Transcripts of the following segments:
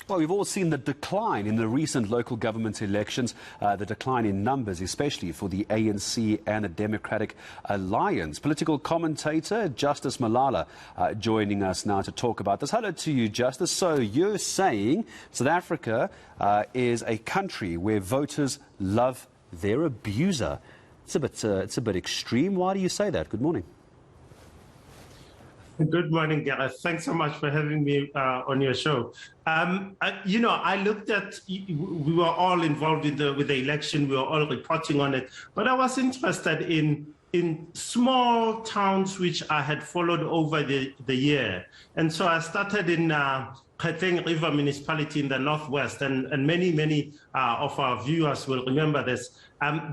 Well, we've all seen the decline in the recent local government elections, the decline in numbers, especially for the ANC and the Democratic Alliance. Political commentator Justice Malala joining us now to talk about this. Hello to you, Justice. So you're saying South Africa is a country where voters love their abuser. It's a bit extreme. Why do you say that? Good morning. Good morning, Gareth. Thanks so much for having me on your show. I looked at, we were all involved with the election, we were all reporting on it, but I was interested in small towns which I had followed over the year. And so I started in Gauteng River Municipality in the northwest, and many of our viewers will remember this.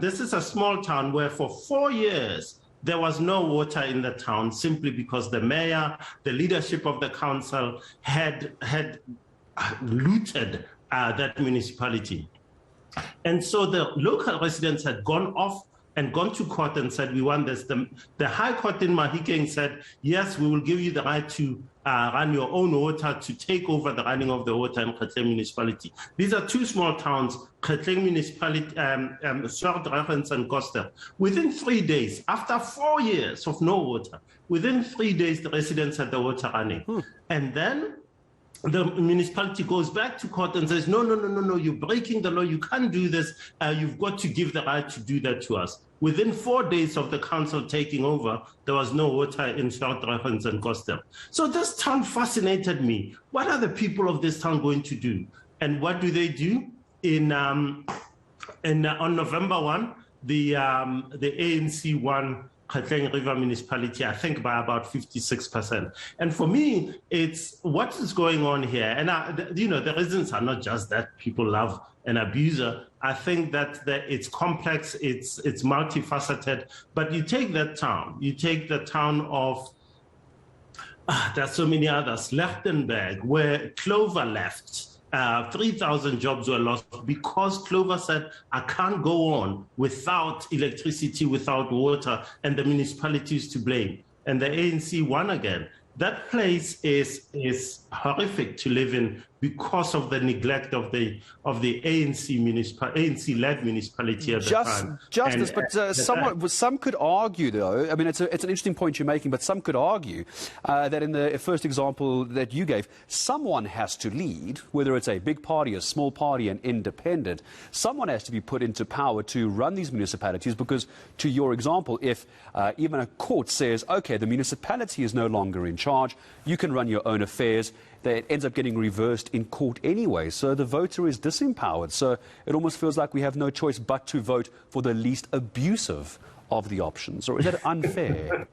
This is a small town where for 4 years, there was no water in the town simply because the mayor, the leadership of the council had looted that municipality. And so the local residents had gone off and gone to court and said, we want this. The High Court in Mahikeng said, yes, we will give you the right to run your own water, to take over the running of the water in Gauteng municipality. These are two small towns, Gauteng municipality, Swartregens and Koster. Within 3 days, after 4 years of no water, within 3 days, the residents had the water running. And then the municipality goes back to court and says, no, you're breaking the law. You can't do this. You've got to give the right to do that to us. Within 4 days of the council taking over, there was no water in Swartregens and Koster. So this town fascinated me. What are the people of this town going to do? And what do they do? On November 1, the ANC won Gauteng River Municipality, I think by about 56%. And for me, it's what is going on here. And the reasons are not just that people love an abuser. I think that it's complex, it's multifaceted. But you take that town, you take the town of, there's so many others, Lichtenburg, where Clover left. 3,000 jobs were lost because Clover said, I can't go on without electricity, without water, and the municipality is to blame. And the ANC won again. That place is horrific to live in because of the neglect of the ANC-led municipality at the time. Justice, but some could argue, though, I mean, it's an interesting point you're making, but some could argue that in the first example that you gave, someone has to lead, whether it's a big party, a small party, an independent, someone has to be put into power to run these municipalities because, to your example, if even a court says, okay, the municipality is no longer in charge, you can run your own affairs, that it ends up getting reversed in court anyway. So the voter is disempowered. So it almost feels like we have no choice but to vote for the least abusive of the options. Or is that unfair?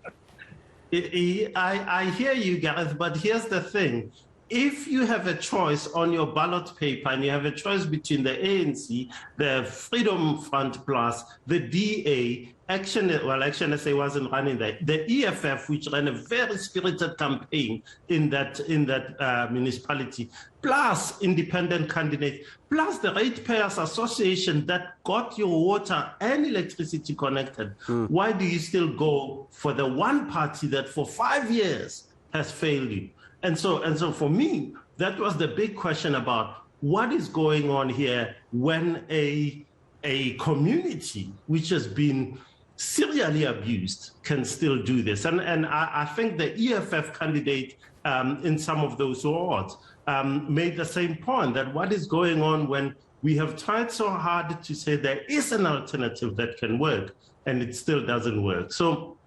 I hear you, Gareth, but here's the thing. If you have a choice on your ballot paper and you have a choice between the ANC, the Freedom Front Plus, the DA, Action SA wasn't running that, the EFF, which ran a very spirited campaign in that municipality, plus independent candidates, plus the Ratepayers Association that got your water and electricity connected, why do you still go for the one party that for 5 years has failed you? And so for me, that was the big question about what is going on here when a community which has been serially abused can still do this. And I think the EFF candidate in some of those wards made the same point, that what is going on when we have tried so hard to say there is an alternative that can work and it still doesn't work. So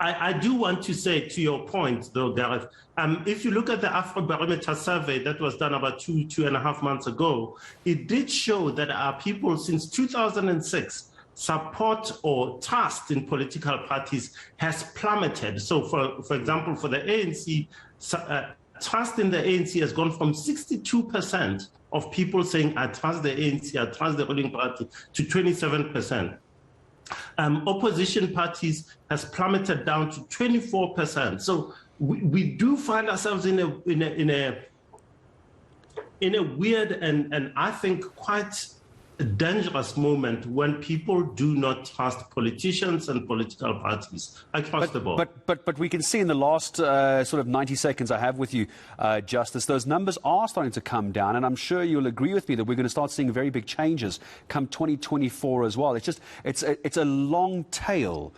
I do want to say, to your point, though, Gareth, if you look at the Afrobarometer survey that was done about 2.5 months ago, it did show that our people since 2006 support or trust in political parties has plummeted. So, for example, for the ANC, trust in the ANC has gone from 62% of people saying, I trust the ANC, I trust the ruling party, to 27%. Opposition parties has plummeted down to 24%. So we do find ourselves in a weird and I think quite dangerous moment when people do not trust politicians and political parties across the board. But we can see in the last sort of 90 seconds I have with you, Justice, those numbers are starting to come down, and I'm sure you'll agree with me that we're going to start seeing very big changes come 2024 as well. It's a long tail.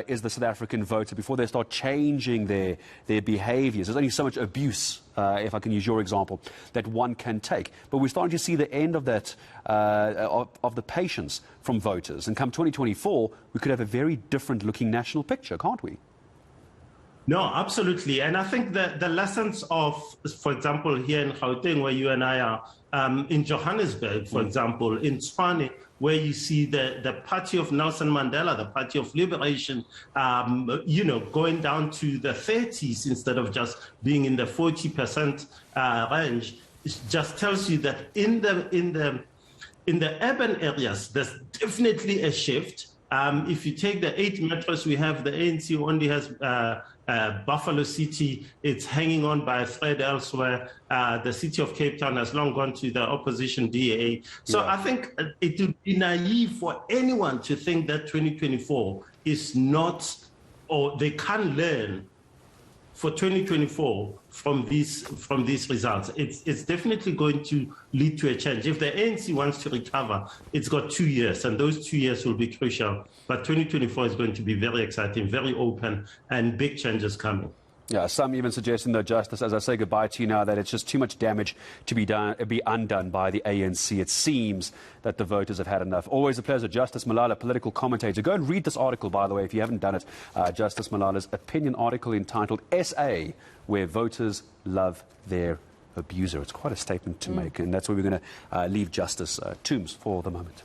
Is the South African voter before they start changing their behaviours. There's only so much abuse, if I can use your example, that one can take. But we're starting to see the end of that, of the patience from voters. And come 2024, we could have a very different looking national picture, can't we? No, absolutely. And I think that the lessons of, for example, here in Gauteng, where you and I are, in Johannesburg, for example, in Tshwane, where you see the party of Nelson Mandela, the party of liberation, going down to the 30s instead of just being in the 40% range, it just tells you that in the urban areas, there's definitely a shift. If you take the 8 metros we have, the ANC only has Buffalo City. It's hanging on by a thread elsewhere. The city of Cape Town has long gone to the opposition DA. So I think it would be naive for anyone to think that 2024 is not, or they can learn for 2024 from these results. It's definitely going to lead to a change. If the ANC wants to recover, it's got 2 years, and those 2 years will be crucial. But 2024 is going to be very exciting, very open, and big changes coming. Yeah, some even suggesting, though, Justice, as I say goodbye to you now, that it's just too much damage to be undone by the ANC. It seems that the voters have had enough. Always a pleasure. Justice Malala, political commentator. Go and read this article, by the way, if you haven't done it. Justice Malala's opinion article entitled SA, Where Voters Love Their Abuser. It's quite a statement to make, and that's where we're going to leave Justice Toombs for the moment.